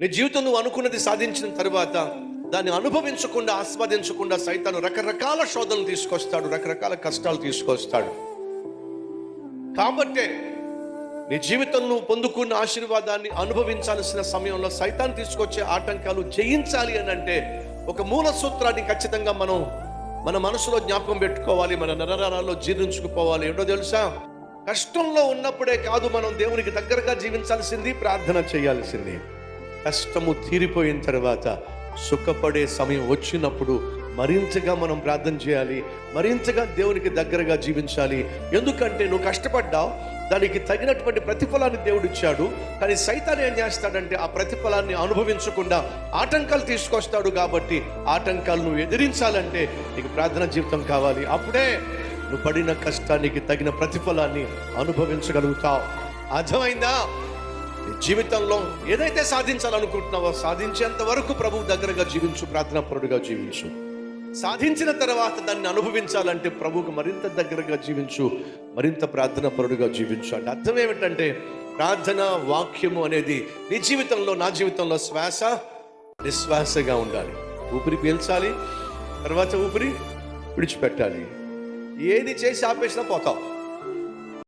నీ జీవితం నువ్వు అనుకున్నది సాధించిన తర్వాత దాన్ని అనుభవించకుండా, ఆస్వాదించకుండా సైతాను రకరకాల శోధనలు తీసుకొస్తాడు, రకరకాల కష్టాలు తీసుకొస్తాడు. కాబట్టే నీ జీవితం నువ్వు పొందుకున్న ఆశీర్వాదాన్ని అనుభవించాల్సిన సమయంలో సైతాన్ తీసుకొచ్చే ఆటంకాలు జయించాలి అని అంటే ఒక మూల సూత్రాన్ని ఖచ్చితంగా మన మనసులో జ్ఞాపకం పెట్టుకోవాలి, మన నరనరాల్లో జీర్ణించుకుపోవాలి. ఏంటో తెలుసా? కష్టంలో ఉన్నప్పుడే కాదు మనం దేవునికి దగ్గరగా జీవించాల్సింది, ప్రార్థన చేయాల్సింది. కష్టము తీరిపోయిన తర్వాత సుఖపడే సమయం వచ్చినప్పుడు మరింతగా మనం ప్రార్థన చేయాలి, మరింతగా దేవునికి దగ్గరగా జీవించాలి. ఎందుకంటే నువ్వు కష్టపడ్డావు, దానికి తగినటువంటి ప్రతిఫలాన్ని దేవుడు ఇచ్చాడు. కానీ సైతాన్ ఏం చేస్తాడంటే ఆ ప్రతిఫలాన్ని అనుభవించకుండా ఆటంకాలు తీసుకొస్తాడు. కాబట్టి ఆటంకాలు నువ్వు ఎదిరించాలంటే నీకు ప్రార్థన జీవితం కావాలి. అప్పుడే నువ్వు పడిన కష్టానికి తగిన ప్రతిఫలాన్ని అనుభవించగలుగుతావు. అర్థమైందా? నీ జీవితంలో ఏదైతే సాధించాలనుకుంటున్నావో సాధించేంత వరకు ప్రభువు దగ్గరగా జీవించు, ప్రార్థనాపరుడుగా జీవించు. సాధించిన తర్వాత దాన్ని అనుభవించాలంటే ప్రభువుకు మరింత దగ్గరగా జీవించు, మరింత ప్రార్థనాపరుడుగా జీవించు. అంటే అర్థం ఏమిటంటే ప్రార్థన వాక్యము అనేది నీ జీవితంలో, నా జీవితంలో శ్వాస నిశ్వాసగా ఉండాలి. ఊపిరి పీల్చాలి, తర్వాత ఊపిరి విడిచిపెట్టాలి. ఏది చేసి ఆపేసినా పోతావు.